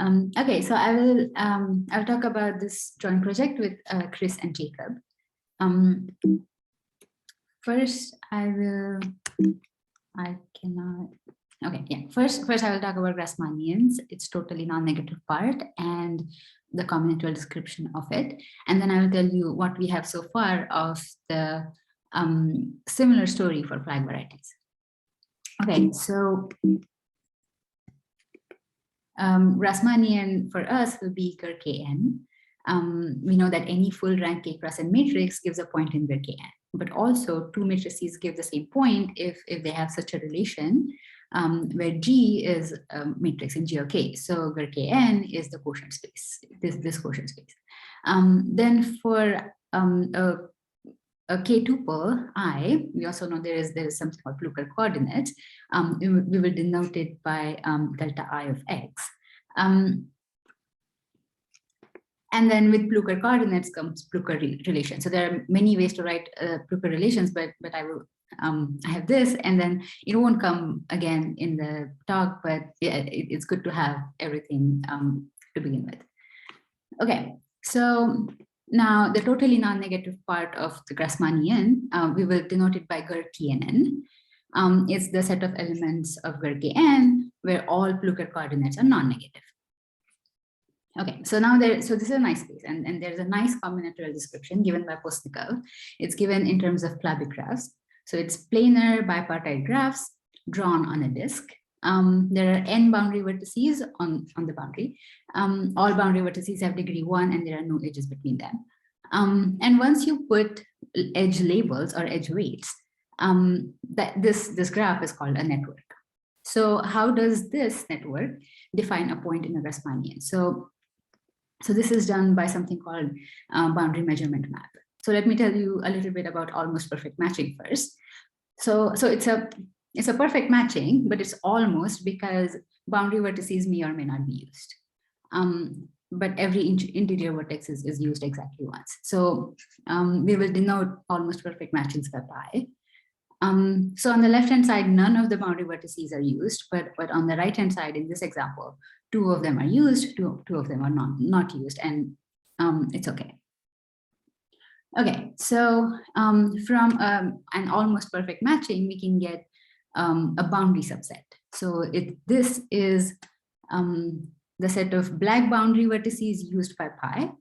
Okay, so I'll talk about this joint project with Chris and Jacob. First, First I will talk about Grasmanians, its totally non-negative part, and the combinatorial description of it. And then I will tell you what we have so far of the similar story for flag varieties. Okay, so Grassmannian for us will be Ker Kn. We know that any full rank K cross n matrix gives a point in Ker Kn, but also two matrices give the same point if they have such a relation where G is a matrix in G of K. So Ker Kn is the quotient space, this quotient space. Then for a K tuple I, we also know there is something called Plücker coordinates. We will denote it by delta I of X. And then with Plücker coordinates comes Plücker relation. So there are many ways to write Plücker relations, but I will I have this, and then it won't come again in the talk, but yeah, it's good to have everything to begin with. Okay, so now the totally non-negative part of the Grassmannian, we will denote it by Ger Kn. It's the set of elements of Ger Kn where all Plücker coordinates are non-negative. Okay, so now this is a nice case, and there's a nice combinatorial description given by Postnikov. It's given in terms of Plabic graphs. So it's planar bipartite graphs drawn on a disk. There are n boundary vertices on the boundary. All boundary vertices have degree 1 and there are no edges between them. And once you put edge labels or edge weights, this graph is called a network. So how does this network define a point in a Grassmannian? So this is done by something called boundary measurement map. So let me tell you a little bit about almost perfect matching first. So it's a perfect matching, but it's almost because boundary vertices may or may not be used. But every interior vertex is used exactly once. So we will denote almost perfect matchings by pi. So on the left-hand side, none of the boundary vertices are used, but on the right-hand side, in this example, 2 of them are used, two of them are not used, and it's okay. Okay, so from an almost perfect matching, we can get a boundary subset. So this is the set of black boundary vertices used by pi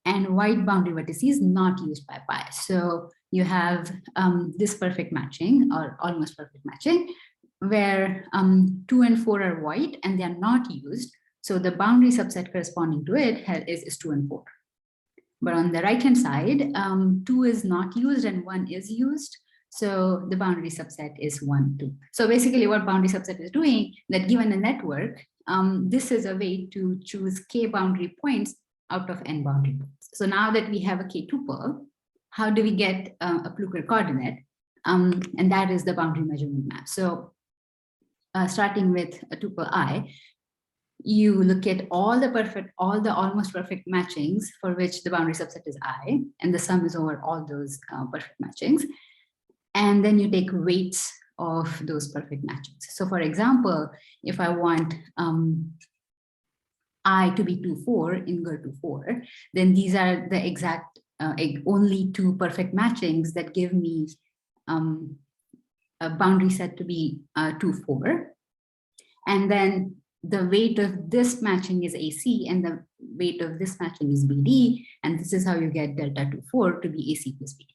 and white boundary vertices not used by pi. So you have this perfect matching or almost perfect matching where 2 and 4 are white and they are not used. So the boundary subset corresponding to it is 2 and 4. But on the right-hand side, 2 is not used and 1 is used. So the boundary subset is 1, 2. So basically what boundary subset is doing, that given a network, this is a way to choose k boundary points out of n boundary points. So now that we have a k tuple, how do we get a Plücker coordinate? And that is the boundary measurement map. So starting with a tuple I, you look at all the almost perfect matchings for which the boundary subset is I, and the sum is over all those perfect matchings. And then you take weights of those perfect matchings. So for example, if I want I to be 2, 4 in Ger 2, 4, then these are the exact only 2 perfect matchings that give me a boundary set to be 2, 4. And then the weight of this matching is AC and the weight of this matching is BD. And this is how you get delta 2, 4 to be AC plus BD.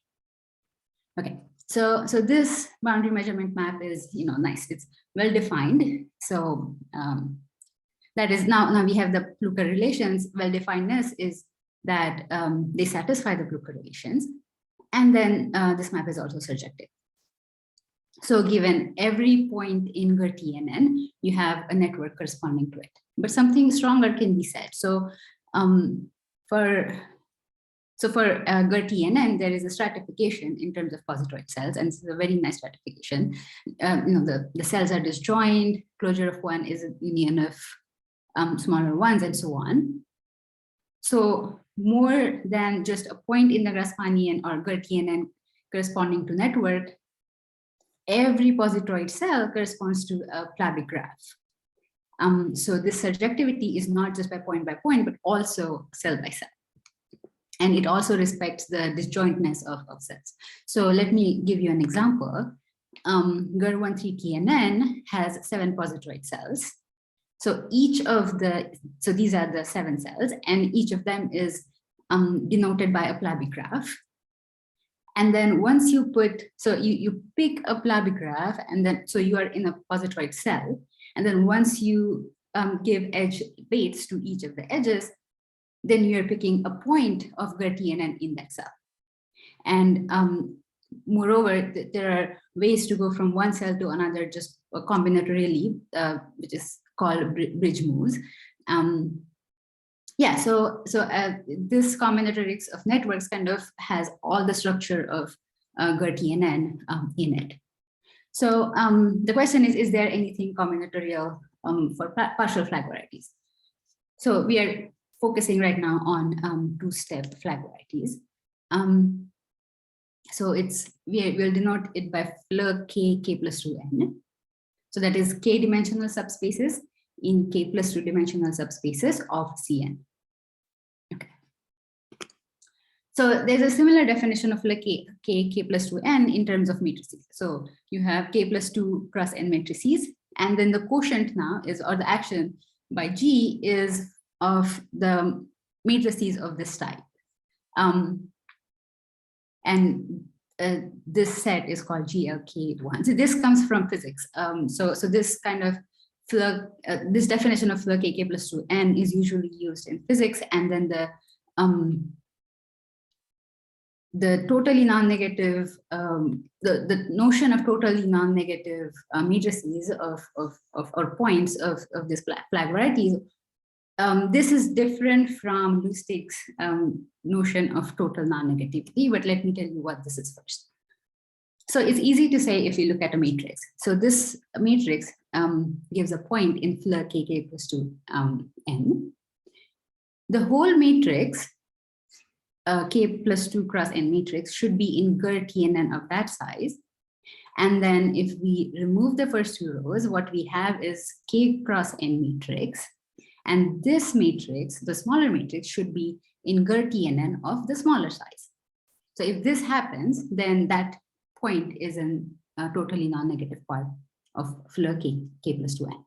Okay, so this boundary measurement map is nice. It's well defined. So that is now we have the Plücker relations. Well definedness is that they satisfy the Plücker relations. And then this map is also surjective. So given every point in Ger TNN, you have a network corresponding to it. But something stronger can be said. So for Ger TNN, there is a stratification in terms of positoid cells, and this is a very nice stratification. The cells are disjoint, closure of one is a union of smaller ones, and so on. So more than just a point in the Grassmannian or Ger TNN corresponding to network, every positoid cell corresponds to a Plabic graph. So this surjectivity is not just by point, but also cell by cell. And it also respects the disjointness of cells. So let me give you an example. GER13TNN has 7 positoroid cells. So each of so these are the 7 cells, and each of them is denoted by a Plabi-graph. And then once you you pick a Plabi-graph, and then so you are in a positoroid cell. And then once you give edge weights to each of the edges, then you're picking a point of GER-TNN in that cell. And moreover, there are ways to go from one cell to another just combinatorially, which is called bridge moves. Yeah, so this combinatorics of networks kind of has all the structure of GER-TNN in it. So the question is there anything combinatorial for partial flag varieties? So we are focusing right now on 2-step flag varieties. So we'll denote it by Fleur k plus 2n. So that is k dimensional subspaces in k plus 2 dimensional subspaces of Cn. Okay. So there's a similar definition of like k plus 2n in terms of matrices. So you have k plus 2 cross n matrices, and then the quotient now is, or the action by G is of the matrices of this type. This set is called GLK1. So this comes from physics. So this kind of this definition of Fleur k plus 2n is usually used in physics, and then the totally non-negative, the notion of totally non-negative matrices or points of this flag varieties. This is different from Lustig's notion of total non-negativity, but let me tell you what this is first. So it's easy to say if you look at a matrix. So this matrix gives a point in Fleur k plus 2n. The whole matrix, k plus 2 cross n matrix, should be in GER-TNN of that size. And then if we remove the first 2 rows, what we have is k cross n matrix. And this matrix, the smaller matrix, should be in GER-TNN of the smaller size. So if this happens, then that point is in a totally non-negative part of Fleur k plus 2n.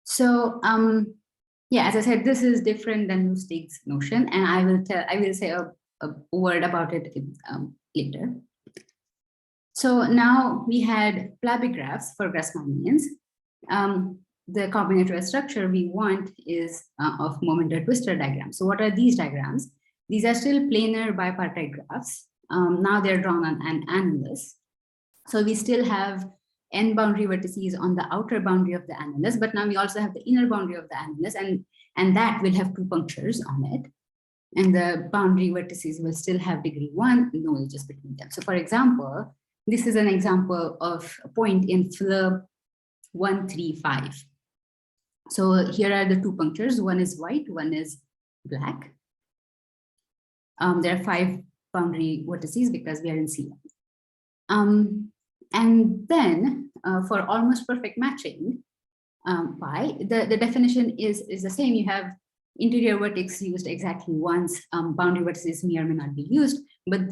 So yeah, as I said, this is different than Lustig's notion, and I will say a word about it later. So now we had Plabi-graphs for Grasmanians. The combinatorial structure we want is of Momenter-Twister diagrams. So what are these diagrams? These are still planar bipartite graphs. Now they're drawn on an annulus. So we still have n boundary vertices on the outer boundary of the annulus, but now we also have the inner boundary of the annulus, and that will have 2 punctures on it. And the boundary vertices will still have degree 1, no edges between them. So for example, this is an example of a point in Fleur 1, 3, 5. So here are the 2 punctures. One is white, one is black. There are 5 boundary vertices because we are in C1. And then for almost perfect matching, the definition is the same. You have interior vertex used exactly once. Boundary vertices may or may not be used, but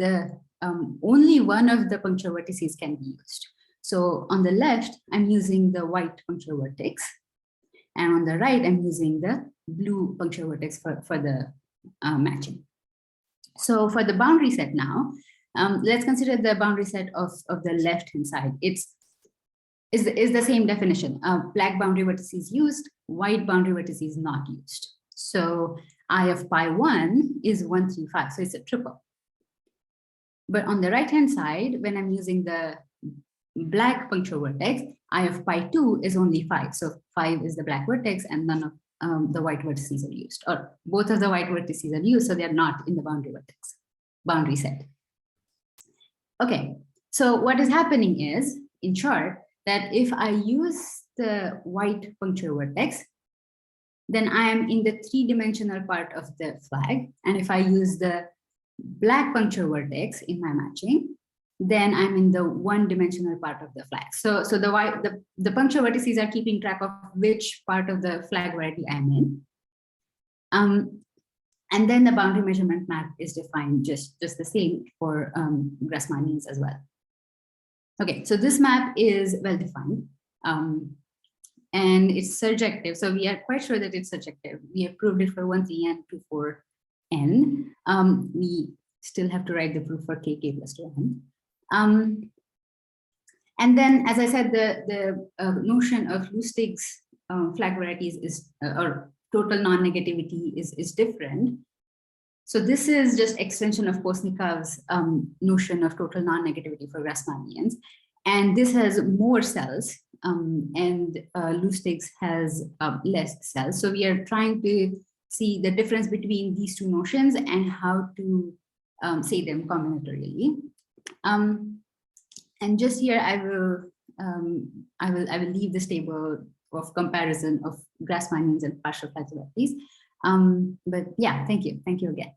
only one of the puncture vertices can be used. So on the left, I'm using the white puncture vertex. And on the right, I'm using the blue puncture vertex for the matching. So for the boundary set now, let's consider the boundary set of the left-hand side. It's the same definition. Black boundary vertices used, white boundary vertices not used. So I of pi 1 is 1, 3, 5. So it's a triple. But on the right-hand side, when I'm using the black puncture vertex, I of pi 2 is only 5. So 5 is the black vertex and none of the white vertices are used, or both of the white vertices are used, so they're not in the boundary set. Okay, so what is happening is, in short, that if I use the white puncture vertex, then I am in the 3-dimensional part of the flag. And if I use the black puncture vertex in my matching, then I'm in the one-dimensional part of the flag. So the puncture vertices are keeping track of which part of the flag variety I'm in. And then the boundary measurement map is defined just the same for Grasmanians as well. Okay, so this map is well defined. And it's surjective. So we are quite sure that it's surjective. We have proved it for 1c and 2 for n. We still have to write the proof for k plus 2n. And then, as I said, the notion of Lustig's flag varieties is, or total non-negativity is different. So this is just extension of Postnikov's notion of total non-negativity for Grasmanians. And this has more cells, and Lustig's has less cells. So we are trying to see the difference between these two notions and how to say them combinatorially. And just here, I will leave this table of comparison of Grasmanians and partial flag varieties. But yeah, thank you again.